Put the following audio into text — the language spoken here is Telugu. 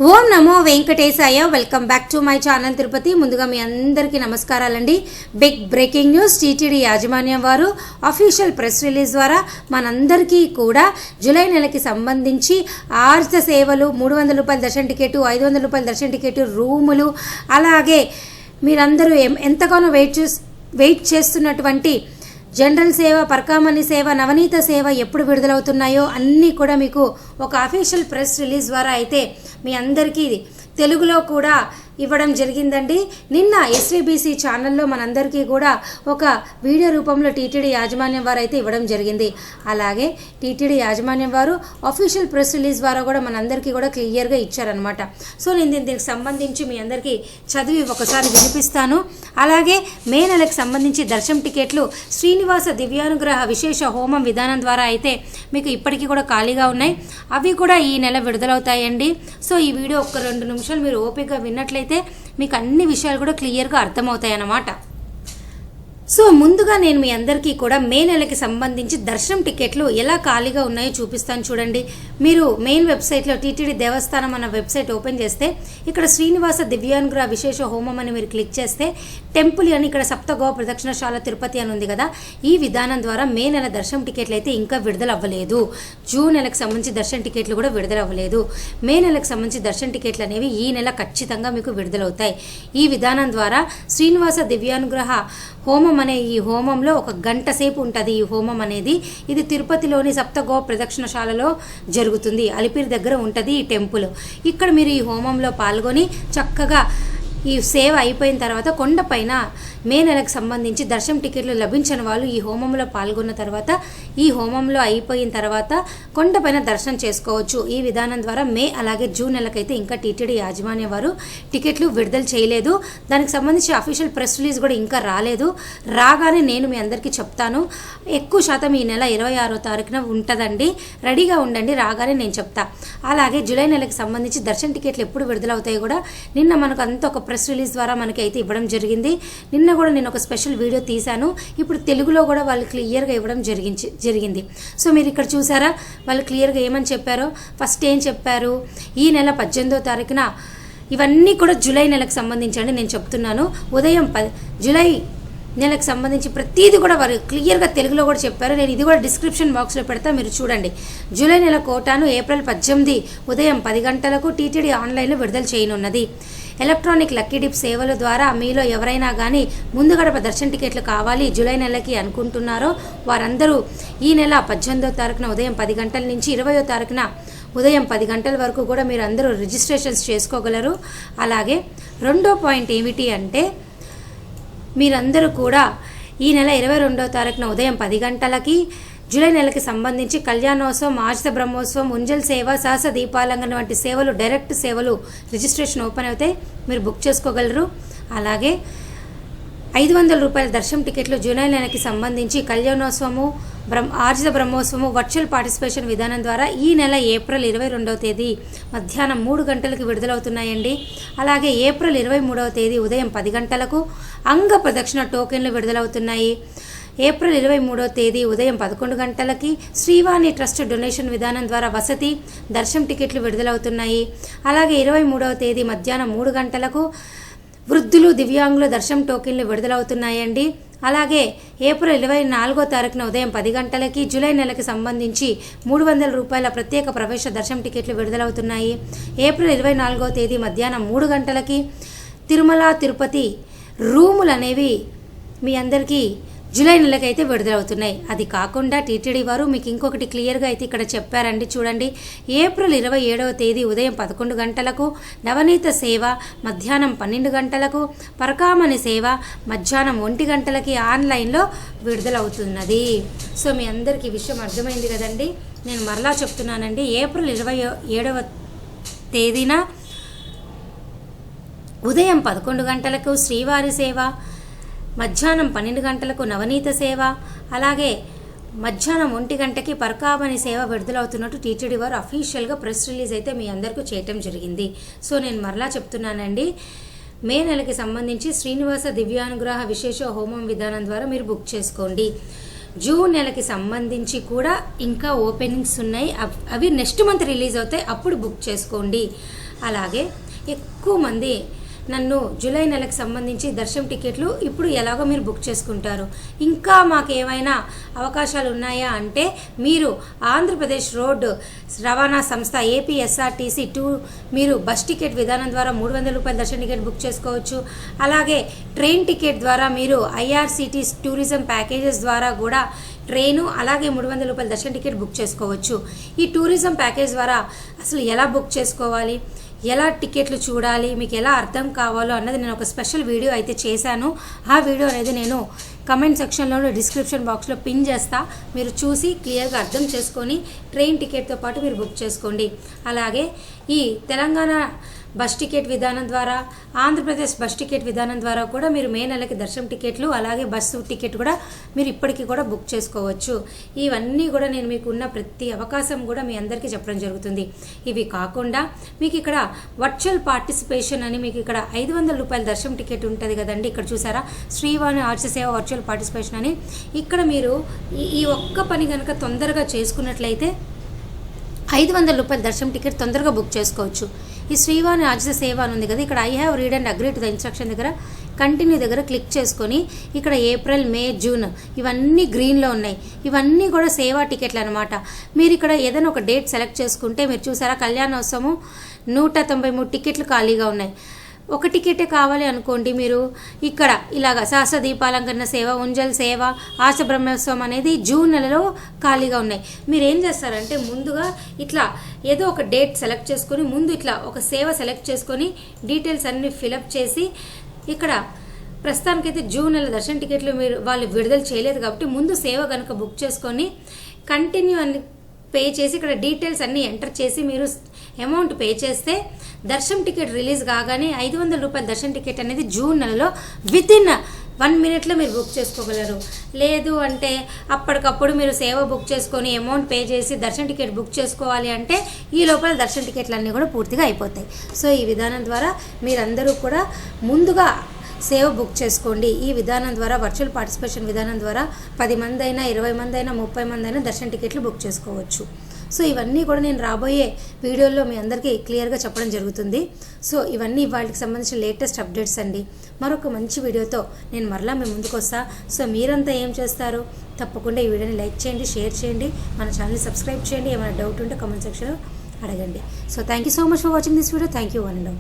Om Namo Venkatesaya. Welcome back to my channel Tirupati. ముందుగా మీ అందరికీ నమస్కారాలండి. Big breaking news. టీటీడీ యాజమాన్యం వారు అఫీషియల్ ప్రెస్ రిలీజ్ ద్వారా మనందరికీ కూడా జూలై నెలకి సంబంధించి ఆర్జిత సేవలు, 300 రూపాయల దర్శన టికెట్, 500 రూపాయల దర్శన టికెట్, రూములు, అలాగే మీరందరూ ఎంతగానో వెయిట్ చేస్తున్నటువంటి జనరల్ సేవ, పరకామణి సేవ, నవనీత సేవ ఎప్పుడు విడుదలవుతున్నాయో అన్నీ కూడా మీకు ఒక అఫీషియల్ ప్రెస్ రిలీజ్ ద్వారా అయితే మీ అందరికీ తెలుగులో కూడా ఇవ్వడం జరిగిందండి. నిన్న ఎస్వీబీసీ ఛానల్లో మనందరికీ కూడా ఒక వీడియో రూపంలో టీటీడీ యాజమాన్యం వారు అయితే ఇవ్వడం జరిగింది. అలాగే టీటీడీ యాజమాన్యం వారు అఫీషియల్ ప్రెస్ రిలీజ్ ద్వారా కూడా మనందరికీ కూడా క్లియర్గా ఇచ్చారనమాట. సో నేను దీనికి సంబంధించి మీ అందరికీ చదివి ఒకసారి వినిపిస్తాను. అలాగే మే నెలకు సంబంధించి దర్శనం టికెట్లు శ్రీనివాస దివ్యానుగ్రహ విశేష హోమం విధానం ద్వారా అయితే మీకు ఇప్పటికీ కూడా ఖాళీగా ఉన్నాయి. అవి కూడా ఈ నెల విడుదలవుతాయండి. సో ఈ వీడియో ఒక 2 నిమిషాలు మీరు ఓపికగా విన్నట్లయితే మీకు అన్ని విషయాలు కూడా క్లియర్గా అర్థమవుతాయి అన్నమాట. సో ముందుగా నేను మీ అందరికీ కూడా మే నెలకి సంబంధించి దర్శనం టికెట్లు ఎలా ఖాళీగా ఉన్నాయో చూపిస్తాను. చూడండి, మీరు మెయిన్ వెబ్సైట్లో టీటీడీ దేవస్థానం అన్న వెబ్సైట్ ఓపెన్ చేస్తే ఇక్కడ శ్రీనివాస దివ్యానుగ్రహ విశేష హోమం అని మీరు క్లిక్ చేస్తే టెంపుల్ అని ఇక్కడ సప్తగోవ ప్రదక్షిణశాల తిరుపతి అని ఉంది కదా. ఈ విధానం ద్వారా మే నెల దర్శనం టికెట్లు అయితే ఇంకా విడుదల అవ్వలేదు. జూన్ నెలకు సంబంధించి దర్శన టికెట్లు కూడా విడుదల అవ్వలేదు. మే నెలకు సంబంధించి దర్శన టికెట్లు అనేవి ఈ నెల ఖచ్చితంగా మీకు విడుదలవుతాయి. ఈ విధానం ద్వారా శ్రీనివాస దివ్యానుగ్రహ హోమం అనే ఈ హోమంలో 1 గంట సేపు ఉంటుంది. ఈ హోమం అనేది ఇది తిరుపతిలోని సప్తగోవ ప్రదక్షిణశాలలో జరుగుతుంది. అలిపిరి దగ్గర ఉంటుంది ఈ టెంపుల్. ఇక్కడ మీరు ఈ హోమంలో పాల్గొని చక్కగా ఈ సేవ అయిపోయిన తర్వాత కొండపైన మే నెలకు సంబంధించి దర్శనం టికెట్లు లభించని వాళ్ళు ఈ హోమంలో పాల్గొన్న తర్వాత ఈ హోమంలో అయిపోయిన తర్వాత కొండపైన దర్శనం చేసుకోవచ్చు. ఈ విధానం ద్వారా మే అలాగే జూన్ నెలకైతే ఇంకా టీటీడీ యాజమాన్యం వారు టికెట్లు విడుదల చేయలేదు. దానికి సంబంధించి అఫీషియల్ ప్రెస్ రిలీజ్ కూడా ఇంకా రాలేదు. రాగానే నేను మీ అందరికీ చెప్తాను. ఎక్కువ శాతం ఈ నెల 26వ తారీఖున ఉంటుందండి. రెడీగా ఉండండి, రాగానే నేను చెప్తా. అలాగే జూలై నెలకు సంబంధించి దర్శన టికెట్లు ఎప్పుడు విడుదలవుతాయి కూడా నిన్న మనకు అంత ఒక ప్రెస్ రిలీజ్ ద్వారా మనకి అయితే ఇవ్వడం జరిగింది. నిన్న కూడా నేను ఒక స్పెషల్ వీడియో తీశాను. ఇప్పుడు తెలుగులో కూడా వాళ్ళు క్లియర్గా ఇవ్వడం జరిగింది. సో మీరు ఇక్కడ చూసారా, వాళ్ళు క్లియర్గా ఏమని చెప్పారో. ఫస్ట్ ఏం చెప్పారు, ఈ నెల 18వ తారీఖున ఇవన్నీ కూడా జూలై నెలకు సంబంధించండి నేను చెప్తున్నాను. ఉదయం జూలై నెలకు సంబంధించి ప్రతిదీ కూడా వారు క్లియర్గా తెలుగులో కూడా చెప్పారు. నేను ఇది కూడా డిస్క్రిప్షన్ బాక్స్లో పెడతా, మీరు చూడండి. జూలై నెల కోటాను ఏప్రిల్ 18 ఉదయం 10 గంటలకు టీటీడీ ఆన్లైన్లో విడుదల చేయనున్నది. ఎలక్ట్రానిక్ లక్కీ డిప్ సేవల ద్వారా మీలో ఎవరైనా కానీ ముందు గడప దర్శన టికెట్లు కావాలి జూలై నెలకి అనుకుంటున్నారో వారందరూ ఈ నెల 18వ తారీఖున ఉదయం 10 గంటల నుంచి 20వ తారీఖున ఉదయం 10 గంటల వరకు కూడా మీరు అందరూ రిజిస్ట్రేషన్స్ చేసుకోగలరు. అలాగే రెండో పాయింట్ ఏమిటి అంటే మీరందరూ కూడా ఈ నెల 22వ తారీఖున ఉదయం 10 గంటలకి జూలై నెలకి సంబంధించి కళ్యాణోత్సవం, ఆర్జిత బ్రహ్మోత్సవం, ఉంజల్ సేవ, సహస దీపాలంకరణ వంటి సేవలు, డైరెక్ట్ సేవలు రిజిస్ట్రేషన్ ఓపెన్ అవుతాయి, మీరు బుక్ చేసుకోగలరు. అలాగే 500 రూపాయల దర్శనం టికెట్లు జూలై నెలకి సంబంధించి కళ్యాణోత్సవము, ఆర్జిత బ్రహ్మోత్సవము వర్చువల్ పార్టిసిపేషన్ విధానం ద్వారా ఈ నెల ఏప్రిల్ 22వ తేదీ మధ్యాహ్నం 3 గంటలకు విడుదలవుతున్నాయండి. అలాగే ఏప్రిల్ 23వ తేదీ ఉదయం 10 గంటలకు అంగ ప్రదక్షిణ టోకెన్లు విడుదలవుతున్నాయి. ఏప్రిల్ 23వ తేదీ ఉదయం 11 గంటలకి శ్రీవాణి ట్రస్ట్ డొనేషన్ విధానం ద్వారా వసతి దర్శనం టికెట్లు విడుదలవుతున్నాయి. అలాగే 23వ తేదీ మధ్యాహ్నం 3 గంటలకు వృద్ధులు, దివ్యాంగుల దర్శనం టోకెన్లు విడుదలవుతున్నాయండి. అలాగే ఏప్రిల్ 24వ తారీఖున ఉదయం 10 గంటలకి జూలై నెలకి సంబంధించి 300 రూపాయల ప్రత్యేక ప్రవేశ దర్శనం టికెట్లు విడుదలవుతున్నాయి. ఏప్రిల్ 24వ తేదీ మధ్యాహ్నం 3 గంటలకి తిరుమల తిరుపతి రూములు అనేవి మీ అందరికీ జూలై నెలకైతే విడుదలవుతున్నాయి. అది కాకుండా టీటీడీ వారు మీకు ఇంకొకటి క్లియర్గా అయితే ఇక్కడ చెప్పారండి. చూడండి, ఏప్రిల్ 27వ తేదీ ఉదయం 11 గంటలకు నవనీత సేవ మధ్యాహ్నం 12 గంటలకు, పరకామణి సేవ మధ్యాహ్నం 1 గంటలకి ఆన్లైన్లో విడుదలవుతున్నది. సో మీ అందరికీ విషయం అర్థమైంది కదండి. నేను మరలా చెప్తున్నానండి, ఏప్రిల్ 27వ తేదీన ఉదయం 11 గంటలకు శ్రీవారి సేవ, మధ్యాహ్నం 12 గంటలకు నవనీత సేవ, అలాగే మధ్యాహ్నం 1 గంటకి పరకామణి సేవ విడుదలవుతున్నట్టు టీటీడీ వారు అఫీషియల్గా ప్రెస్ రిలీజ్ అయితే మీ అందరికీ చేయటం జరిగింది. సో నేను మరలా చెప్తున్నానండి, మే నెలకి సంబంధించి శ్రీనివాస దివ్యానుగ్రహ విశేష హోమం విధానం ద్వారా మీరు బుక్ చేసుకోండి. జూన్ నెలకి సంబంధించి కూడా ఇంకా ఓపెనింగ్స్ ఉన్నాయి. అవి నెక్స్ట్ మంత్ రిలీజ్ అవుతాయి, అప్పుడు బుక్ చేసుకోండి. అలాగే ఎక్కువ మంది నన్ను జూలై నెలకు సంబంధించి దర్శనం టికెట్లు ఇప్పుడు ఎలాగో మీరు బుక్ చేసుకుంటారు, ఇంకా మాకు ఏమైనా అవకాశాలు ఉన్నాయా అంటే మీరు ఆంధ్రప్రదేశ్ రోడ్ రవాణా సంస్థ ఏపీఎస్ఆర్టీసీ మీరు బస్ టికెట్ విధానం ద్వారా 300 రూపాయల దర్శన టికెట్ బుక్ చేసుకోవచ్చు. అలాగే ట్రైన్ టికెట్ ద్వారా మీరు ఐఆర్సిటీ టూరిజం ప్యాకేజెస్ ద్వారా కూడా ట్రైను అలాగే 300 రూపాయల దర్శన టికెట్ బుక్ చేసుకోవచ్చు. ఈ టూరిజం ప్యాకేజ్ ద్వారా అసలు ఎలా బుక్ చేసుకోవాలి, ఎలా టికెట్లు చూడాలి, మీకు ఎలా అర్థం కావాలో అన్నది నేను ఒక స్పెషల్ వీడియో అయితే చేశాను. ఆ వీడియో అనేది నేను కమెంట్ సెక్షన్లో డిస్క్రిప్షన్ బాక్స్లో పిన్ చేస్తా, మీరు చూసి క్లియర్గా అర్థం చేసుకొని ట్రైన్ టికెట్తో పాటు మీరు బుక్ చేసుకోండి. అలాగే ఈ తెలంగాణ బస్ టికెట్ విధానం ద్వారా, ఆంధ్రప్రదేశ్ బస్ టికెట్ విధానం ద్వారా కూడా మీరు మే నెలకి దర్శనం టికెట్లు అలాగే బస్సు టికెట్ కూడా మీరు ఇప్పటికీ కూడా బుక్ చేసుకోవచ్చు. ఇవన్నీ కూడా నేను మీకు ఉన్న ప్రతి అవకాశం కూడా మీ అందరికీ చెప్పడం జరుగుతుంది. ఇవి కాకుండా మీకు ఇక్కడ వర్చువల్ పార్టిసిపేషన్ అని మీకు ఇక్కడ 500 రూపాయల దర్శనం టికెట్ ఉంటుంది కదండి. ఇక్కడ చూసారా, శ్రీవాణి ఆర్ట్స్ సేవ వర్చువల్ పార్టిసిపేషన్ అని. ఇక్కడ మీరు ఈ ఒక్క పని కనుక తొందరగా చేసుకున్నట్లయితే 500 రూపాయల దర్శనం టికెట్ తొందరగా బుక్ చేసుకోవచ్చు. ఈ శ్రీవాణి ఆర్జిత సేవ అని ఉంది కదా, ఇక్కడ I have read and agree to the instruction దగ్గర కంటిన్యూ దగ్గర క్లిక్ చేసుకొని ఇక్కడ ఏప్రిల్, మే, జూన్ ఇవన్నీ గ్రీన్లో ఉన్నాయి. ఇవన్నీ కూడా సేవా టికెట్లు అనమాట. మీరు ఇక్కడ ఏదైనా ఒక డేట్ సెలెక్ట్ చేసుకుంటే మీరు చూసారా, కళ్యాణోత్సవం 193 టికెట్లు ఖాళీగా ఉన్నాయి. ఒక టికెటే కావాలి అనుకోండి, మీరు ఇక్కడ ఇలాగ సహస్ర దీపాలంకరణ సేవ, ఉంజల్ సేవ, ఆశ బ్రహ్మోత్సవం అనేది జూన్ నెలలో ఖాళీగా ఉన్నాయి. మీరు ఏం చేస్తారంటే ముందుగా ఇట్లా ఏదో ఒక డేట్ సెలెక్ట్ చేసుకొని ముందు ఇట్లా ఒక సేవ సెలెక్ట్ చేసుకొని డీటెయిల్స్ అన్నీ ఫిలప్ చేసి ఇక్కడ ప్రస్తుతానికైతే జూన్ నెల దర్శన టికెట్లు వాళ్ళు విడుదల చేయలేదు కాబట్టి ముందు సేవ కనుక బుక్ చేసుకొని కంటిన్యూ అని పే చేసి ఇక్కడ డీటెయిల్స్ అన్నీ ఎంటర్ చేసి మీరు అమౌంట్ పే చేస్తే దర్శనం టికెట్ రిలీజ్ కాగానే 500 రూపాయల దర్శన టికెట్ అనేది జూన్ నెలలో వితిన్ 1 మినిట్లో మీరు బుక్ చేసుకోగలరు. లేదు అంటే అప్పటికప్పుడు మీరు సేవ బుక్ చేసుకొని అమౌంట్ పే చేసి దర్శన టికెట్ బుక్ చేసుకోవాలి అంటే ఈ లోపల దర్శన టికెట్లు అన్నీ కూడా పూర్తిగా అయిపోతాయి. సో ఈ విధానం ద్వారా మీరందరూ కూడా ముందుగా సేవ బుక్ చేసుకోండి. ఈ విధానం ద్వారా వర్చువల్ పార్టిసిపేషన్ విధానం ద్వారా 10 మంది అయినా 20 మంది అయినా 30 మంది అయినా దర్శన టికెట్లు బుక్ చేసుకోవచ్చు. సో ఇవన్నీ కూడా నేను రాబోయే వీడియోల్లో మీ అందరికీ క్లియర్గా చెప్పడం జరుగుతుంది. సో ఇవన్నీ వాటికి సంబంధించిన లేటెస్ట్ అప్డేట్స్ అండి. మరొక మంచి వీడియోతో నేను మరలా మీ ముందుకు వస్తా. సో మీరంతా ఏం చేస్తారు, తప్పకుండా ఈ వీడియోని లైక్ చేయండి, షేర్ చేయండి, మన ఛానల్ని సబ్స్క్రైబ్ చేయండి. ఏమైనా డౌట్ ఉంటే కామెంట్ సెక్షన్లో అడగండి. So thank you so much for watching this video. Thank you one and all.